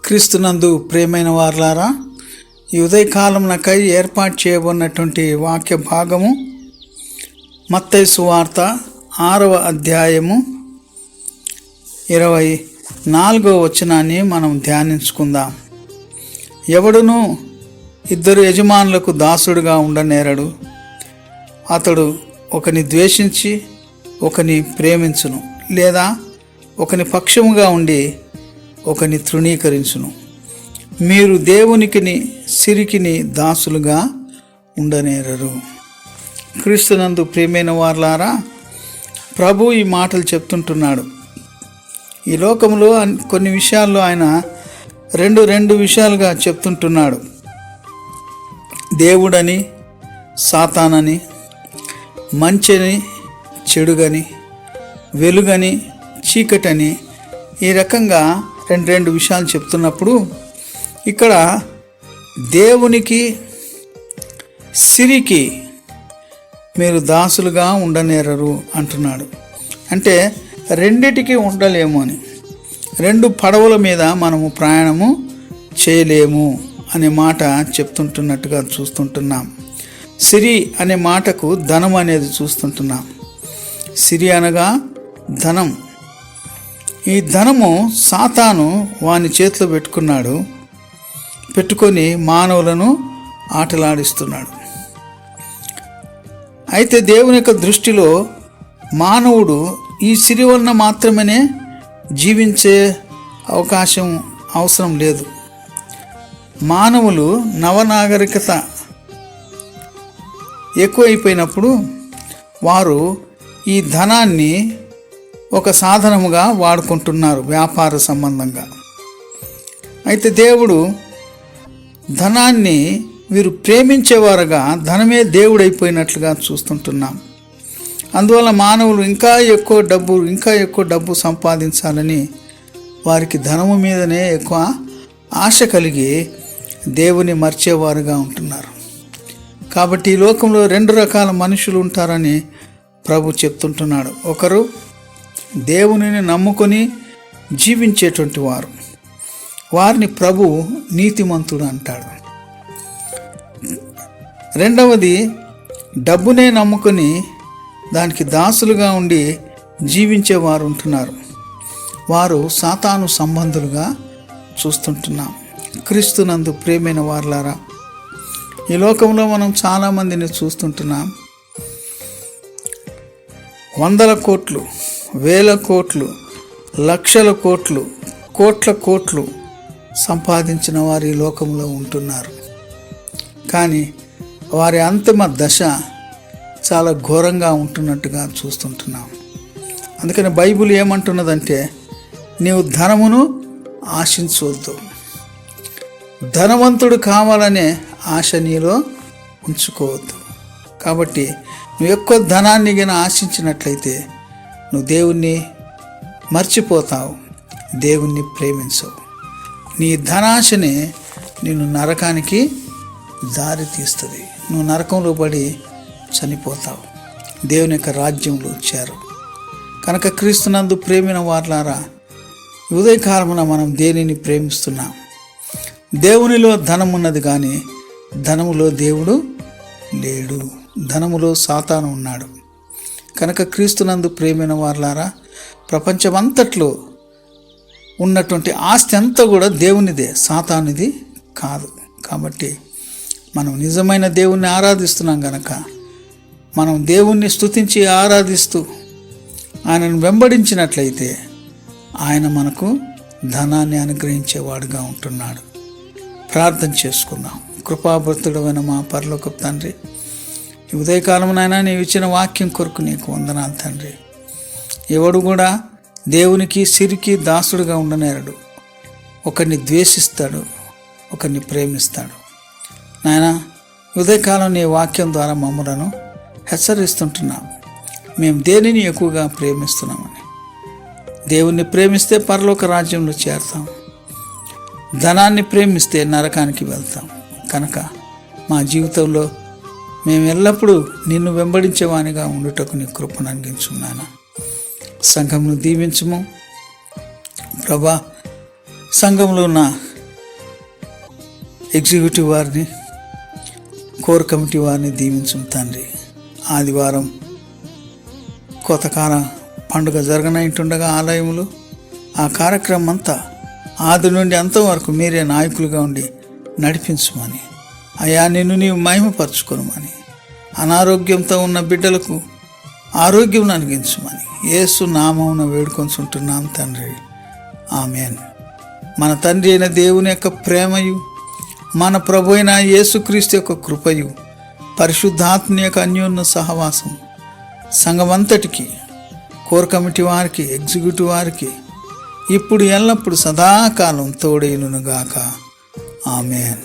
క్రీస్తునందు ప్రియమైన వారలారా, ఈ ఉదయకాలమునకై ఏర్పాటు చేయబడినటువంటి వాక్య భాగము మత్తయి సువార్త 6వ అధ్యాయము 24వ వచనాన్ని మనం ధ్యానించుకుందాం. ఎవడును ఇద్దరు యజమానులకు దాసుడుగా ఉండనేరడు. అతడు ఒకని ద్వేషించి ఒకని ప్రేమించును, లేదా ఒకని పక్షముగా ఉండి ఒకని తృణీకరించును. మీరు దేవునికిని సిరికిని దాసులుగా ఉండనేరరు. క్రీస్తునందు ప్రియమైన వారలారా, ప్రభు ఈ మాటలు చెప్తుంటున్నాడు. ఈ లోకంలో కొన్ని విషయాల్లో ఆయన రెండు విషయాలుగా చెప్తుంటున్నాడు. దేవుడని, సాతానని, మంచిని చెడుగని, వెలుగని చీకటని, ఈ రకంగా రెండు విషయాలు చెప్తున్నప్పుడు ఇక్కడ దేవునికి సిరికి మీరు దాసులుగా ఉండనేరరు అంటున్నాడు. అంటే రెండిటికి ఉండలేము అని, రెండు పడవల మీద మనము ప్రయాణము చేయలేము అనే మాట చెప్తుంటున్నట్టుగా చూస్తుంటున్నాం. సిరి అనే మాటకు ధనం అనేది చూస్తుంటున్నాం. సిరి అనగా ధనం. ఈ ధనము సాతాను వాని చేతిలో పెట్టుకొని మానవులను ఆటలాడిస్తున్నాడు. అయితే దేవుని యొక్క దృష్టిలో మానవుడు ఈ సిరి వలన మాత్రమే జీవించే అవసరం లేదు. మానవులు నవనాగరికత ఎక్కువైపోయినప్పుడు వారు ఈ ధనాన్ని ఒక సాధనముగా వాడుకుంటున్నారు, వ్యాపార సంబంధంగా. అయితే దేవుడు ధనాన్ని వీరు ప్రేమించేవారుగా ధనమే దేవుడైపోయినట్లుగా చూస్తుంటున్నాం. అందువల్ల మానవులు ఇంకా ఎక్కువ డబ్బు సంపాదించాలని వారికి ధనము మీదనే ఎక్కువ ఆశ కలిగి దేవుని మర్చేవారుగా ఉంటున్నారు. కాబట్టి ఈ లోకంలో రెండు రకాల మనుషులు ఉంటారని ప్రభు చెప్తుంటున్నాడు. ఒకరు దేవునిని నమ్ముకొని జీవించేటువంటి వారిని ప్రభు నీతిమంతుడు అంటాడు. రెండవది డబ్బునే నమ్ముకొని దానికి దాసులుగా ఉండి జీవించేవారు ఉంటున్నారు. వారు సాతాను సంబంధులుగా చూస్తుంటున్నాం. క్రీస్తునందు ప్రియమైన వారలారా, ఈ లోకంలో మనం చాలామందిని చూస్తుంటున్నాం. వందల కోట్లు, వేల కోట్లు, లక్షల కోట్లు, కోట్లు సంపాదించిన వారు ఈ లోకంలో ఉంటున్నారు. కానీ వారి అంతిమ దశ చాలా ఘోరంగా ఉంటున్నట్టుగా చూస్తుంటున్నాం. అందుకని బైబిల్ ఏమంటున్నదంటే, నీవు ధనమును ఆశించవద్దు. ధనవంతుడు కావాలనే ఆశ నీలో ఉంచుకోవద్దు. కాబట్టి నువ్వు ఎక్కువ ధనాన్ని గిన ఆశించినట్లయితే నువ్వు దేవుణ్ణి మర్చిపోతావు, దేవుణ్ణి ప్రేమించవు. నీ ధనాశనే నిన్ను నరకానికి దారి తీస్తుంది. నువ్వు నరకంలో పడి చనిపోతావు, దేవుని యొక్క రాజ్యంలో చేరు. కనుక క్రీస్తునందు ప్రేమిన వారలారా, ఉదయకాలమున మనం దేనిని ప్రేమిస్తున్నాం? దేవునిలో ధనం ఉన్నది, కానీ ధనములో దేవుడు లేడు. ధనములో సాతాను ఉన్నాడు. కనుక క్రీస్తునందు ప్రేమైన వారలారా, ప్రపంచమంతట్లో ఉన్నటువంటి ఆస్తి అంతా కూడా దేవునిదే, సాతానుది కాదు. కాబట్టి మనం నిజమైన దేవుణ్ణి ఆరాధిస్తున్నాం గనక మనం దేవుణ్ణి స్తుతించి ఆరాధిస్తూ ఆయనను వెంబడించినట్లయితే ఆయన మనకు ధనాన్ని అనుగ్రహించేవాడుగా ఉంటున్నాడు. ప్రార్థన చేసుకుందాం. కృపాభక్తుడైన మా పరలోకపు తండ్రి, ఈ ఉదయకాలమునైనా నీవు ఇచ్చిన వాక్యం కొరకు నీకు వందనాలు తండ్రి. ఎవడు కూడా దేవునికి సిరికి దాసుడుగా ఉండనేరడు. ఒకరిని ద్వేషిస్తాడు, ఒకరిని ప్రేమిస్తాడు. నాయన, ఉదయకాలం నీ వాక్యం ద్వారా మమ్మలను హెచ్చరిస్తుంటున్నాం. మేము దేనిని ఎక్కువగా ప్రేమిస్తున్నామని. దేవుణ్ణి ప్రేమిస్తే పరలోక రాజ్యంలో చేరుతాం, ధనాన్ని ప్రేమిస్తే నరకానికి వెళ్తాం. కనుక మా జీవితంలో మేము ఎల్లప్పుడూ నిన్ను వెంబడించేవానిగా ఉండుటకు నీ కృపను అందించున్నాను. సంఘమును దీవించుము ప్రభా. సంఘంలో ఉన్న ఎగ్జిక్యూటివ్ వారిని, కోర్ కమిటీ వారిని దీవించు తండ్రి. ఆదివారం కొత్తకాల పండుగ జరగనంటుండగా ఆలయంలో ఆ కార్యక్రమం అంతా ఆది నుండి అంతం వరకు మీరే నాయకులుగా ఉండి నడిపించమని, అయా నిన్ను నీవు మహిమపరచుకోమని, అనారోగ్యంతో ఉన్న బిడ్డలకు ఆరోగ్యం అనుగించమని యేసు నామమున వేడుకొంచుంటున్నాం తండ్రి. ఆమేన్. మన తండ్రి అయిన దేవుని యొక్క ప్రేమయు, మన ప్రభు అయిన యేసుక్రీస్తు యొక్క కృపయు, పరిశుద్ధాత్మ యొక్క అన్యోన్య సహవాసం సంఘమంతటికి, కోర్ కమిటీ వారికి, ఎగ్జిక్యూటివ్ వారికి ఇప్పుడు ఎల్లప్పుడు సదాకాలం తోడైనుగాక. ఆమేన్.